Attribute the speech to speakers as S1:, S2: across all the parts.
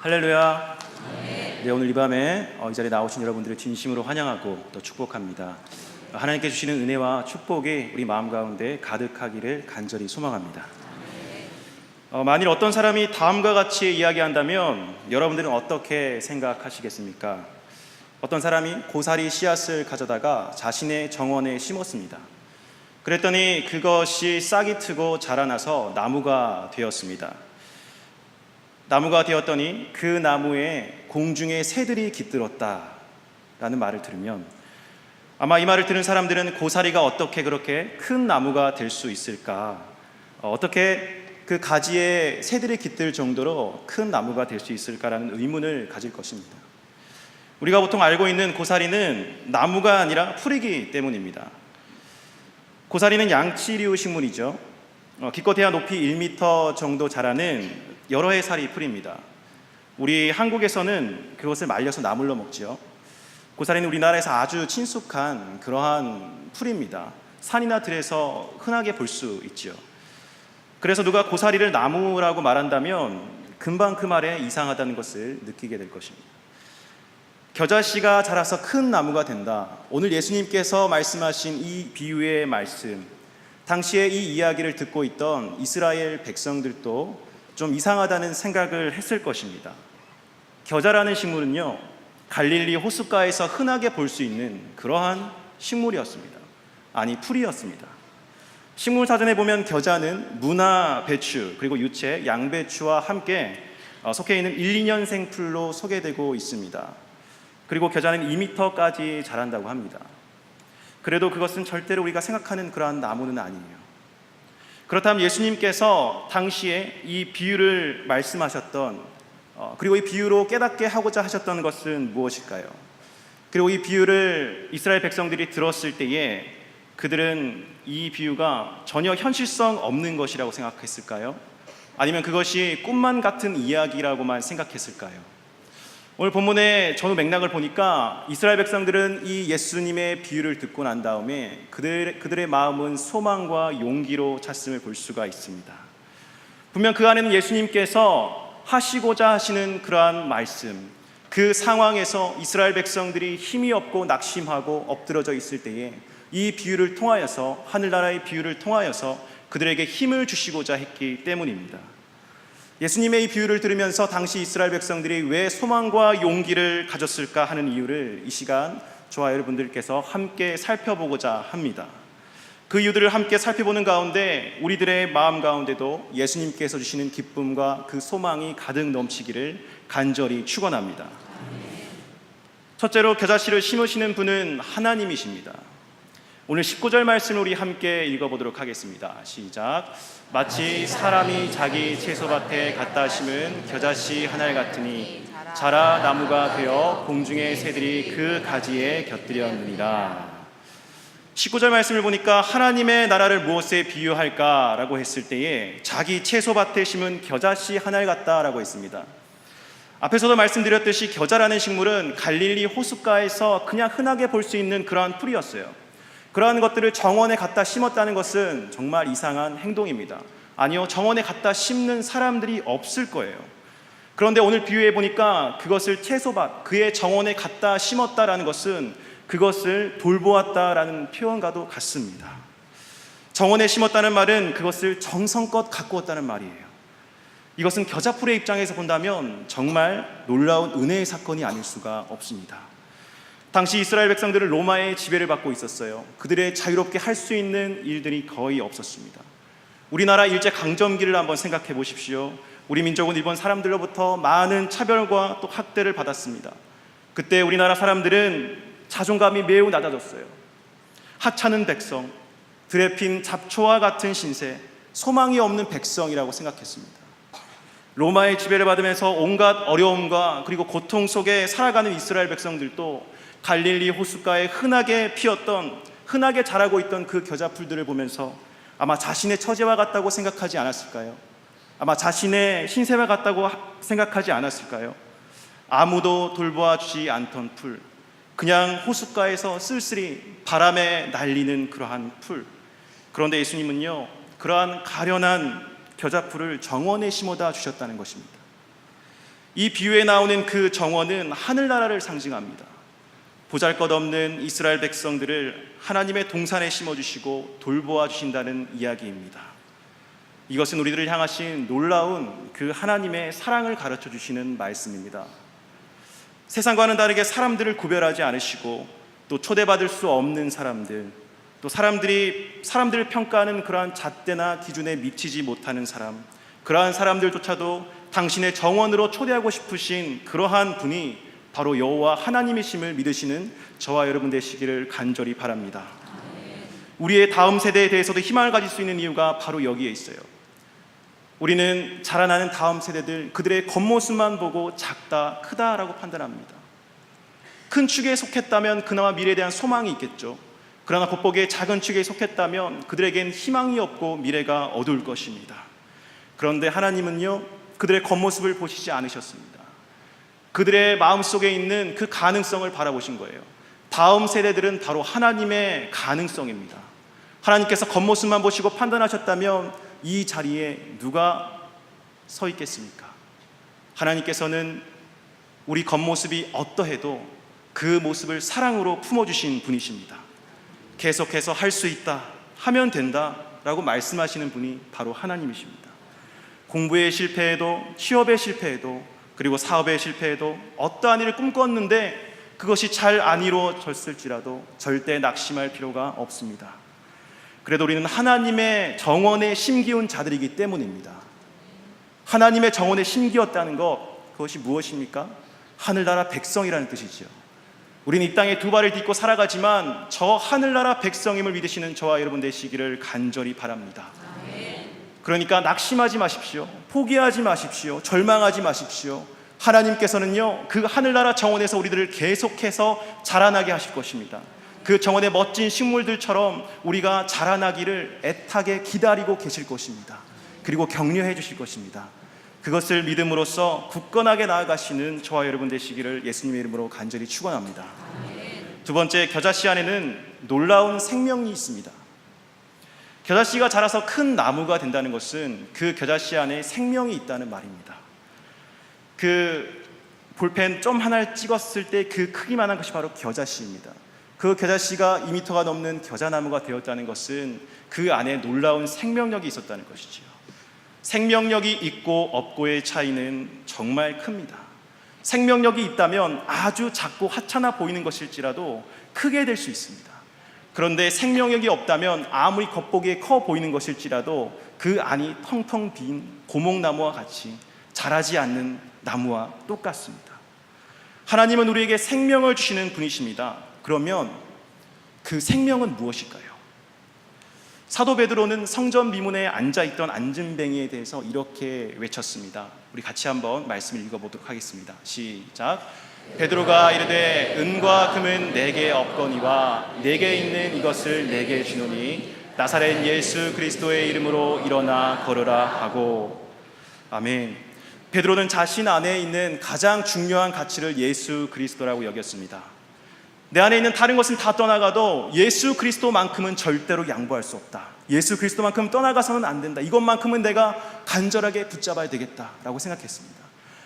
S1: 할렐루야. 네, 오늘 이 밤에 이 자리에 나오신 여러분들을 진심으로 환영하고 또 축복합니다. 하나님께 주시는 은혜와 축복이 우리 마음 가운데 가득하기를 간절히 소망합니다. 만일 어떤 사람이 다음과 같이 이야기한다면 여러분들은 어떻게 생각하시겠습니까? 어떤 사람이 고사리 씨앗을 가져다가 자신의 정원에 심었습니다. 그랬더니 그것이 싹이 트고 자라나서 나무가 되었습니다. 나무가 되었더니 그 나무에 공중의 새들이 깃들었다라는 말을 들으면 아마 이 말을 들은 사람들은 고사리가 어떻게 그렇게 큰 나무가 될 수 있을까? 어떻게 그 가지에 새들이 깃들 정도로 큰 나무가 될 수 있을까라는 의문을 가질 것입니다. 우리가 보통 알고 있는 고사리는 나무가 아니라 풀이기 때문입니다. 고사리는 양치류 식물이죠. 기껏해야 높이 1m 정도 자라는 여러 해살이 풀입니다. 우리 한국에서는 그것을 말려서 나물로 먹죠. 고사리는 우리나라에서 아주 친숙한 그러한 풀입니다. 산이나 들에서 흔하게 볼 수 있죠. 그래서 누가 고사리를 나무라고 말한다면 금방 그 말에 이상하다는 것을 느끼게 될 것입니다. 겨자씨가 자라서 큰 나무가 된다. 오늘 예수님께서 말씀하신 이 비유의 말씀, 당시에 이 이야기를 듣고 있던 이스라엘 백성들도 좀 이상하다는 생각을 했을 것입니다. 겨자라는 식물은요, 갈릴리 호숫가에서 흔하게 볼 수 있는 그러한 식물이었습니다. 아니, 풀이었습니다. 식물사전에 보면 겨자는 무나 배추 그리고 유채, 양배추와 함께 속해 있는 1, 2년생 풀로 소개되고 있습니다. 그리고 겨자는 2m까지 자란다고 합니다. 그래도 그것은 절대로 우리가 생각하는 그러한 나무는 아니에요. 그렇다면 예수님께서 당시에 이 비유를 말씀하셨던 그리고 이 비유로 깨닫게 하고자 하셨던 것은 무엇일까요? 그리고 이 비유를 이스라엘 백성들이 들었을 때에 그들은 이 비유가 전혀 현실성 없는 것이라고 생각했을까요? 아니면 그것이 꿈만 같은 이야기라고만 생각했을까요? 오늘 본문의 전후 맥락을 보니까 이스라엘 백성들은 이 예수님의 비유를 듣고 난 다음에 그들의 마음은 소망과 용기로 찼음을 볼 수가 있습니다. 분명 그 안에는 예수님께서 하시고자 하시는 그러한 말씀, 그 상황에서 이스라엘 백성들이 힘이 없고 낙심하고 엎드러져 있을 때에 이 비유를 통하여서, 하늘나라의 비유를 통하여서 그들에게 힘을 주시고자 했기 때문입니다. 예수님의 이 비유를 들으면서 당시 이스라엘 백성들이 왜 소망과 용기를 가졌을까 하는 이유를 이 시간 저와 여러분들께서 함께 살펴보고자 합니다. 그 이유들을 함께 살펴보는 가운데 우리들의 마음 가운데도 예수님께서 주시는 기쁨과 그 소망이 가득 넘치기를 간절히 축원합니다. 첫째로 겨자씨를 심으시는 분은 하나님이십니다. 오늘 19절 말씀을 우리 함께 읽어보도록 하겠습니다. 시작. 마치 사람이 자기 채소밭에 갖다 심은 겨자씨 한 알 같으니 자라 나무가 되어 공중의 새들이 그 가지에 곁들였느니라. 19절 말씀을 보니까 하나님의 나라를 무엇에 비유할까라고 했을 때에 자기 채소밭에 심은 겨자씨 한 알 같다라고 했습니다. 앞에서도 말씀드렸듯이 겨자라는 식물은 갈릴리 호숫가에서 그냥 흔하게 볼 수 있는 그러한 풀이었어요. 그러한 것들을 정원에 갖다 심었다는 것은 정말 이상한 행동입니다. 아니요, 정원에 갖다 심는 사람들이 없을 거예요. 그런데 오늘 비유해 보니까 그것을 채소밭, 그의 정원에 갖다 심었다라는 것은 그것을 돌보았다라는 표현과도 같습니다. 정원에 심었다는 말은 그것을 정성껏 가꾸었다는 말이에요. 이것은 겨자풀의 입장에서 본다면 정말 놀라운 은혜의 사건이 아닐 수가 없습니다. 당시 이스라엘 백성들은 로마의 지배를 받고 있었어요. 그들의 자유롭게 할 수 있는 일들이 거의 없었습니다. 우리나라 일제강점기를 한번 생각해 보십시오. 우리 민족은 일본 사람들로부터 많은 차별과 또 학대를 받았습니다. 그때 우리나라 사람들은 자존감이 매우 낮아졌어요. 하찮은 백성, 들에 핀 잡초와 같은 신세, 소망이 없는 백성이라고 생각했습니다. 로마의 지배를 받으면서 온갖 어려움과 그리고 고통 속에 살아가는 이스라엘 백성들도 갈릴리 호숫가에 흔하게 피었던, 흔하게 자라고 있던 그 겨자풀들을 보면서 아마 자신의 처지와 같다고 생각하지 않았을까요? 아마 자신의 신세와 같다고 생각하지 않았을까요? 아무도 돌보아 주지 않던 풀, 그냥 호숫가에서 쓸쓸히 바람에 날리는 그러한 풀. 그런데 예수님은요, 그러한 가련한 겨자풀을 정원에 심어다 주셨다는 것입니다. 이 비유에 나오는 그 정원은 하늘나라를 상징합니다. 보잘것없는 이스라엘 백성들을 하나님의 동산에 심어주시고 돌보아 주신다는 이야기입니다. 이것은 우리들을 향하신 놀라운 그 하나님의 사랑을 가르쳐 주시는 말씀입니다. 세상과는 다르게 사람들을 구별하지 않으시고 또 초대받을 수 없는 사람들, 또 사람들을 평가하는 그러한 잣대나 기준에 미치지 못하는 사람, 그러한 사람들조차도 당신의 정원으로 초대하고 싶으신 그러한 분이 바로 여호와 하나님이심을 믿으시는 저와 여러분 되시기를 간절히 바랍니다. 우리의 다음 세대에 대해서도 희망을 가질 수 있는 이유가 바로 여기에 있어요. 우리는 자라나는 다음 세대들, 그들의 겉모습만 보고 작다, 크다라고 판단합니다. 큰 축에 속했다면 그나마 미래에 대한 소망이 있겠죠. 그러나 겉보기에 작은 축에 속했다면 그들에겐 희망이 없고 미래가 어두울 것입니다. 그런데 하나님은요, 그들의 겉모습을 보시지 않으셨습니다. 그들의 마음속에 있는 그 가능성을 바라보신 거예요. 다음 세대들은 바로 하나님의 가능성입니다. 하나님께서 겉모습만 보시고 판단하셨다면 이 자리에 누가 서 있겠습니까? 하나님께서는 우리 겉모습이 어떠해도 그 모습을 사랑으로 품어주신 분이십니다. 계속해서 할 수 있다, 하면 된다 라고 말씀하시는 분이 바로 하나님이십니다. 공부에 실패해도, 취업에 실패해도, 그리고 사업에 실패해도, 어떠한 일을 꿈꿨는데 그것이 잘 안 이루어졌을지라도 절대 낙심할 필요가 없습니다. 그래도 우리는 하나님의 정원에 심기운 자들이기 때문입니다. 하나님의 정원에 심기었다는 것, 그것이 무엇입니까? 하늘나라 백성이라는 뜻이죠. 우리는 이 땅에 두 발을 딛고 살아가지만 저 하늘나라 백성임을 믿으시는 저와 여러분 되시기를 간절히 바랍니다. 그러니까 낙심하지 마십시오. 포기하지 마십시오. 절망하지 마십시오. 하나님께서는요, 그 하늘나라 정원에서 우리들을 계속해서 자라나게 하실 것입니다. 그 정원의 멋진 식물들처럼 우리가 자라나기를 애타게 기다리고 계실 것입니다. 그리고 격려해 주실 것입니다. 그것을 믿음으로써 굳건하게 나아가시는 저와 여러분 되시기를 예수님의 이름으로 간절히 축원합니다. 두 번째, 겨자씨 안에는 놀라운 생명이 있습니다. 겨자씨가 자라서 큰 나무가 된다는 것은 그 겨자씨 안에 생명이 있다는 말입니다. 그 볼펜 점 하나를 찍었을 때 그 크기만한 것이 바로 겨자씨입니다. 그 겨자씨가 2m가 넘는 겨자나무가 되었다는 것은 그 안에 놀라운 생명력이 있었다는 것이지요. 생명력이 있고 없고의 차이는 정말 큽니다. 생명력이 있다면 아주 작고 하찮아 보이는 것일지라도 크게 될 수 있습니다. 그런데 생명력이 없다면 아무리 겉보기에 커 보이는 것일지라도 그 안이 텅텅 빈 고목나무와 같이 자라지 않는 나무와 똑같습니다. 하나님은 우리에게 생명을 주시는 분이십니다. 그러면 그 생명은 무엇일까요? 사도 베드로는 성전 미문에 앉아있던 안진뱅이에 대해서 이렇게 외쳤습니다. 우리 같이 한번 말씀을 읽어보도록 하겠습니다. 시작. 베드로가 이르되 은과 금은 내게 없거니와 내게 있는 이것을 내게 주노니 나사렛 예수 그리스도의 이름으로 일어나 걸으라 하고. 아멘. 베드로는 자신 안에 있는 가장 중요한 가치를 예수 그리스도라고 여겼습니다. 내 안에 있는 다른 것은 다 떠나가도 예수 그리스도만큼은 절대로 양보할 수 없다. 예수 그리스도만큼 떠나가서는 안 된다. 이것만큼은 내가 간절하게 붙잡아야 되겠다라고 생각했습니다.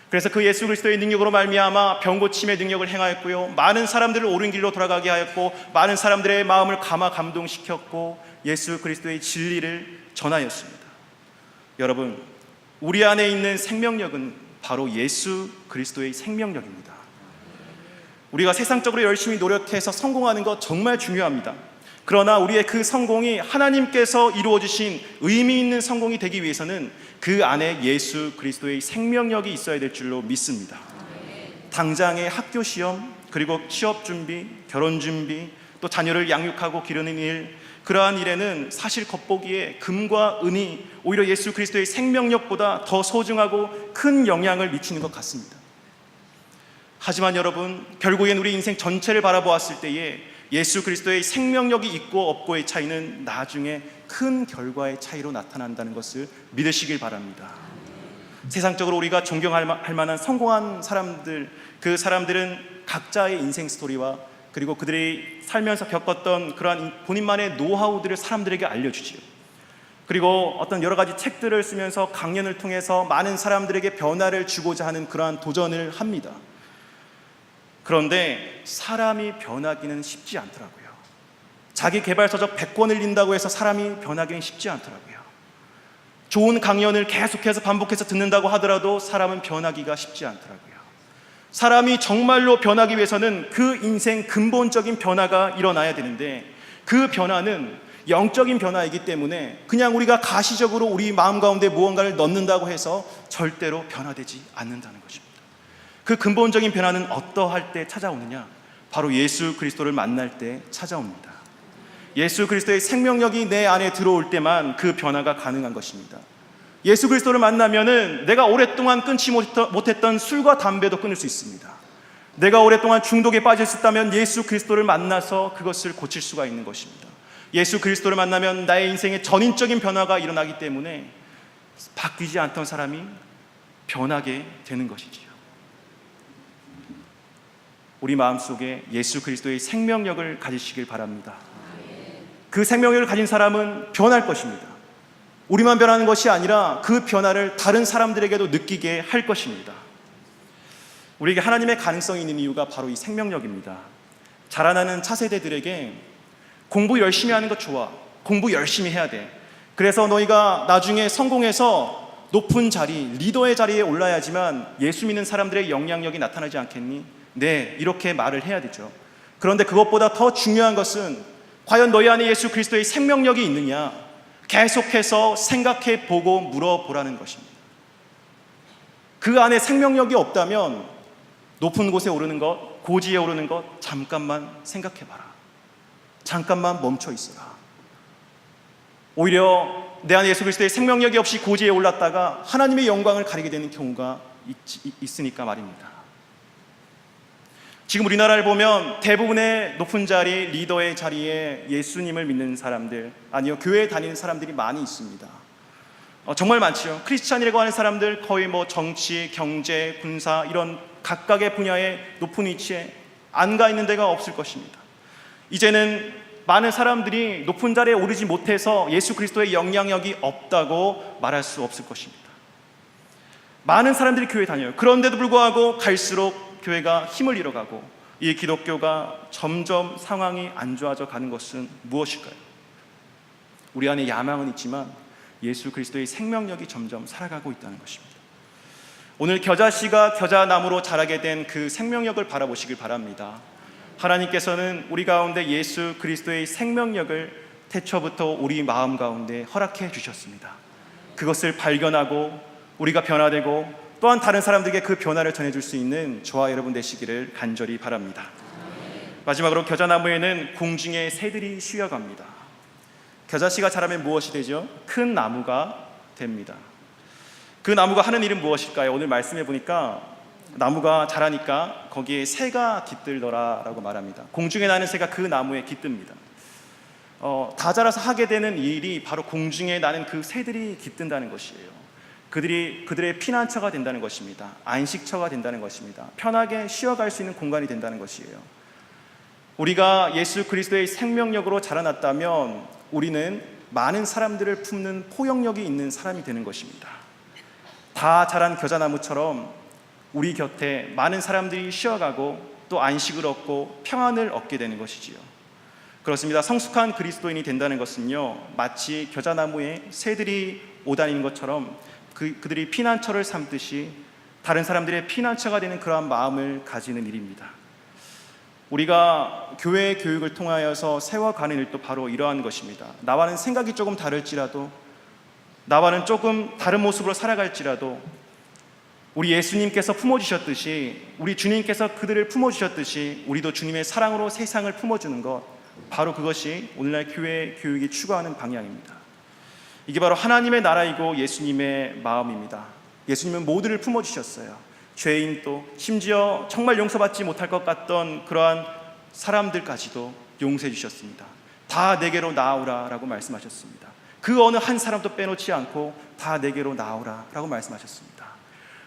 S1: 그래서 그 예수 그리스도의 능력으로 말미암아 병고침의 능력을 행하였고요, 많은 사람들을 옳은 길로 돌아가게 하였고, 많은 사람들의 마음을 감동시켰고, 예수 그리스도의 진리를 전하였습니다. 여러분, 우리 안에 있는 생명력은 바로 예수 그리스도의 생명력입니다. 우리가 세상적으로 열심히 노력해서 성공하는 것 정말 중요합니다. 그러나 우리의 그 성공이 하나님께서 이루어주신 의미 있는 성공이 되기 위해서는 그 안에 예수 그리스도의 생명력이 있어야 될 줄로 믿습니다. 당장의 학교 시험, 그리고 취업 준비, 결혼 준비, 또 자녀를 양육하고 기르는 일, 그러한 일에는 사실 겉보기에 금과 은이 오히려 예수 그리스도의 생명력보다 더 소중하고 큰 영향을 미치는 것 같습니다. 하지만 여러분, 결국엔 우리 인생 전체를 바라보았을 때에 예수 그리스도의 생명력이 있고 없고의 차이는 나중에 큰 결과의 차이로 나타난다는 것을 믿으시길 바랍니다. 세상적으로 우리가 존경할 만한 성공한 사람들, 그 사람들은 각자의 인생 스토리와 그리고 그들이 살면서 겪었던 그러한 본인만의 노하우들을 사람들에게 알려주지요. 그리고 어떤 여러 가지 책들을 쓰면서 강연을 통해서 많은 사람들에게 변화를 주고자 하는 그러한 도전을 합니다. 그런데 사람이 변하기는 쉽지 않더라고요. 자기 개발서적 100권을 읽는다고 해서 사람이 변하기는 쉽지 않더라고요. 좋은 강연을 계속해서 반복해서 듣는다고 하더라도 사람은 변하기가 쉽지 않더라고요. 사람이 정말로 변하기 위해서는 그 인생 근본적인 변화가 일어나야 되는데, 그 변화는 영적인 변화이기 때문에 그냥 우리가 가시적으로 우리 마음 가운데 무언가를 넣는다고 해서 절대로 변화되지 않는다는 것입니다. 그 근본적인 변화는 어떠할 때 찾아오느냐? 바로 예수 그리스도를 만날 때 찾아옵니다. 예수 그리스도의 생명력이 내 안에 들어올 때만 그 변화가 가능한 것입니다. 예수 그리스도를 만나면은 내가 오랫동안 끊지 못했던 술과 담배도 끊을 수 있습니다. 내가 오랫동안 중독에 빠져 있었다면 예수 그리스도를 만나서 그것을 고칠 수가 있는 것입니다. 예수 그리스도를 만나면 나의 인생에 전인적인 변화가 일어나기 때문에 바뀌지 않던 사람이 변하게 되는 것이지요. 우리 마음속에 예수 그리스도의 생명력을 가지시길 바랍니다. 그 생명력을 가진 사람은 변할 것입니다. 우리만 변하는 것이 아니라 그 변화를 다른 사람들에게도 느끼게 할 것입니다. 우리에게 하나님의 가능성이 있는 이유가 바로 이 생명력입니다. 자라나는 차세대들에게 공부 열심히 하는 것 좋아, 공부 열심히 해야 돼, 그래서 너희가 나중에 성공해서 높은 자리, 리더의 자리에 올라야지만 예수 믿는 사람들의 영향력이 나타나지 않겠니? 네, 이렇게 말을 해야 되죠. 그런데 그것보다 더 중요한 것은 과연 너희 안에 예수 그리스도의 생명력이 있느냐, 계속해서 생각해 보고 물어보라는 것입니다. 그 안에 생명력이 없다면 높은 곳에 오르는 것, 고지에 오르는 것 잠깐만 생각해 봐라. 잠깐만 멈춰 있어라. 오히려 내 안에 예수 그리스도의 생명력이 없이 고지에 올랐다가 하나님의 영광을 가리게 되는 경우가 있으니까 말입니다. 지금 우리나라를 보면 대부분의 높은 자리, 리더의 자리에 예수님을 믿는 사람들, 아니요, 교회에 다니는 사람들이 많이 있습니다. 정말 많죠. 크리스찬이라고 하는 사람들 거의 정치, 경제, 군사 이런 각각의 분야의 높은 위치에 안 가 있는 데가 없을 것입니다. 이제는 많은 사람들이 높은 자리에 오르지 못해서 예수 그리스도의 영향력이 없다고 말할 수 없을 것입니다. 많은 사람들이 교회에 다녀요. 그런데도 불구하고 갈수록 교회가 힘을 잃어가고 이 기독교가 점점 상황이 안 좋아져 가는 것은 무엇일까요? 우리 안에 야망은 있지만 예수 그리스도의 생명력이 점점 살아가고 있다는 것입니다. 오늘 겨자씨가 겨자나무로 자라게 된 그 생명력을 바라보시길 바랍니다. 하나님께서는 우리 가운데 예수 그리스도의 생명력을 태초부터 우리 마음 가운데 허락해 주셨습니다. 그것을 발견하고 우리가 변화되고 또한 다른 사람들에게 그 변화를 전해줄 수 있는 저와 여러분 되시기를 간절히 바랍니다. 마지막으로 겨자나무에는 공중의 새들이 쉬어갑니다. 겨자씨가 자라면 무엇이 되죠? 큰 나무가 됩니다. 그 나무가 하는 일은 무엇일까요? 오늘 말씀해 보니까 나무가 자라니까 거기에 새가 깃들더라 라고 말합니다. 공중에 나는 새가 그 나무에 깃듭니다. 다 자라서 하게 되는 일이 바로 공중에 나는 그 새들이 깃든다는 것이에요. 그들의 피난처가 된다는 것입니다. 안식처가 된다는 것입니다. 편하게 쉬어갈 수 있는 공간이 된다는 것이에요. 우리가 예수 그리스도의 생명력으로 자라났다면 우리는 많은 사람들을 품는 포용력이 있는 사람이 되는 것입니다. 다 자란 겨자나무처럼 우리 곁에 많은 사람들이 쉬어가고 또 안식을 얻고 평안을 얻게 되는 것이지요. 그렇습니다. 성숙한 그리스도인이 된다는 것은요, 마치 겨자나무에 새들이 오다니는 것처럼 그들이 피난처를 삼듯이 다른 사람들의 피난처가 되는 그러한 마음을 가지는 일입니다. 우리가 교회 교육을 통하여서 세워가는 일도 바로 이러한 것입니다. 나와는 생각이 조금 다를지라도, 나와는 조금 다른 모습으로 살아갈지라도 우리 예수님께서 품어주셨듯이, 우리 주님께서 그들을 품어주셨듯이 우리도 주님의 사랑으로 세상을 품어주는 것, 바로 그것이 오늘날 교회 교육이 추구하는 방향입니다. 이게 바로 하나님의 나라이고 예수님의 마음입니다. 예수님은 모두를 품어주셨어요. 죄인도, 심지어 정말 용서받지 못할 것 같던 그러한 사람들까지도 용서해 주셨습니다. 다 내게로 나오라 라고 말씀하셨습니다. 그 어느 한 사람도 빼놓지 않고 다 내게로 나오라 라고 말씀하셨습니다.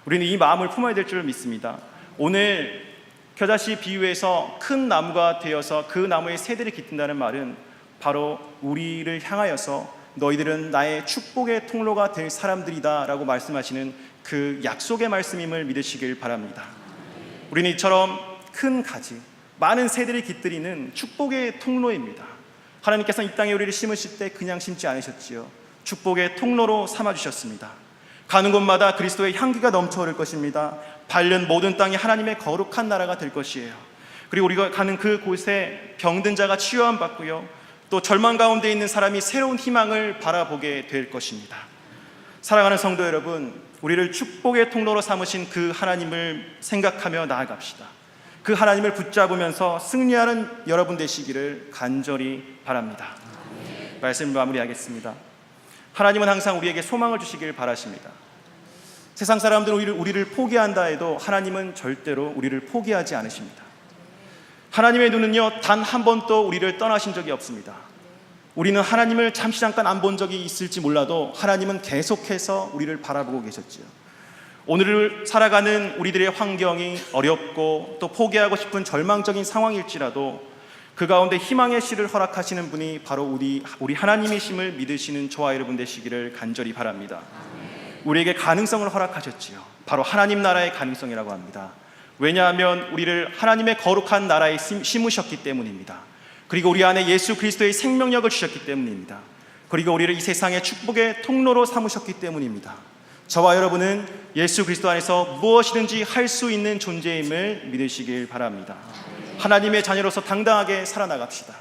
S1: 우리는 이 마음을 품어야 될 줄 믿습니다. 오늘 겨자씨 비유에서 큰 나무가 되어서 그 나무에 새들이 깃든다는 말은 바로 우리를 향하여서 너희들은 나의 축복의 통로가 될 사람들이다 라고 말씀하시는 그 약속의 말씀임을 믿으시길 바랍니다. 우리는 이처럼 큰 가지, 많은 새들이 깃들이는 축복의 통로입니다. 하나님께서는 이 땅에 우리를 심으실 때 그냥 심지 않으셨지요. 축복의 통로로 삼아주셨습니다. 가는 곳마다 그리스도의 향기가 넘쳐 흐를 것입니다. 밟는 모든 땅이 하나님의 거룩한 나라가 될 것이에요. 그리고 우리가 가는 그 곳에 병든 자가 치유함 받고요, 또 절망 가운데 있는 사람이 새로운 희망을 바라보게 될 것입니다. 사랑하는 성도 여러분, 우리를 축복의 통로로 삼으신 그 하나님을 생각하며 나아갑시다. 그 하나님을 붙잡으면서 승리하는 여러분 되시기를 간절히 바랍니다. 말씀을 마무리하겠습니다. 하나님은 항상 우리에게 소망을 주시길 바라십니다. 세상 사람들은 우리를 포기한다 해도 하나님은 절대로 우리를 포기하지 않으십니다. 하나님의 눈은요, 단 한 번도 우리를 떠나신 적이 없습니다. 우리는 하나님을 잠시 잠깐 안 본 적이 있을지 몰라도 하나님은 계속해서 우리를 바라보고 계셨지요. 오늘을 살아가는 우리들의 환경이 어렵고 또 포기하고 싶은 절망적인 상황일지라도 그 가운데 희망의 씨를 허락하시는 분이 바로 우리 하나님이심을 믿으시는 저와 여러분 되시기를 간절히 바랍니다. 우리에게 가능성을 허락하셨지요. 바로 하나님 나라의 가능성이라고 합니다. 왜냐하면 우리를 하나님의 거룩한 나라에 심으셨기 때문입니다. 그리고 우리 안에 예수 그리스도의 생명력을 주셨기 때문입니다. 그리고 우리를 이 세상의 축복의 통로로 삼으셨기 때문입니다. 저와 여러분은 예수 그리스도 안에서 무엇이든지 할 수 있는 존재임을 믿으시길 바랍니다. 하나님의 자녀로서 당당하게 살아나갑시다.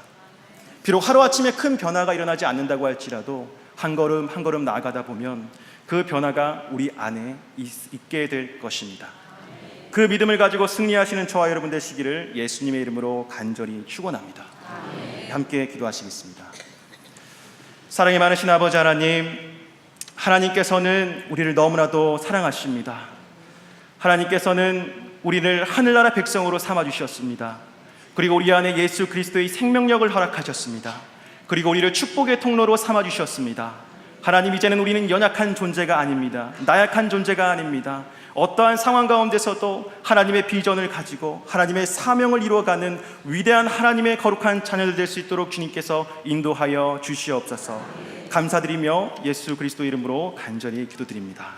S1: 비록 하루아침에 큰 변화가 일어나지 않는다고 할지라도 한 걸음 한 걸음 나아가다 보면 그 변화가 우리 안에 있게 될 것입니다. 그 믿음을 가지고 승리하시는 저와 여러분 되시기를 예수님의 이름으로 간절히 축원합니다. 함께 기도하시겠습니다. 사랑이 많으신 아버지 하나님, 하나님께서는 우리를 너무나도 사랑하십니다. 하나님께서는 우리를 하늘나라 백성으로 삼아주셨습니다. 그리고 우리 안에 예수 그리스도의 생명력을 허락하셨습니다. 그리고 우리를 축복의 통로로 삼아주셨습니다. 하나님, 이제는 우리는 연약한 존재가 아닙니다. 나약한 존재가 아닙니다. 어떠한 상황 가운데서도 하나님의 비전을 가지고 하나님의 사명을 이루어가는 위대한 하나님의 거룩한 자녀들 될 수 있도록 주님께서 인도하여 주시옵소서. 감사드리며 예수 그리스도 이름으로 간절히 기도드립니다.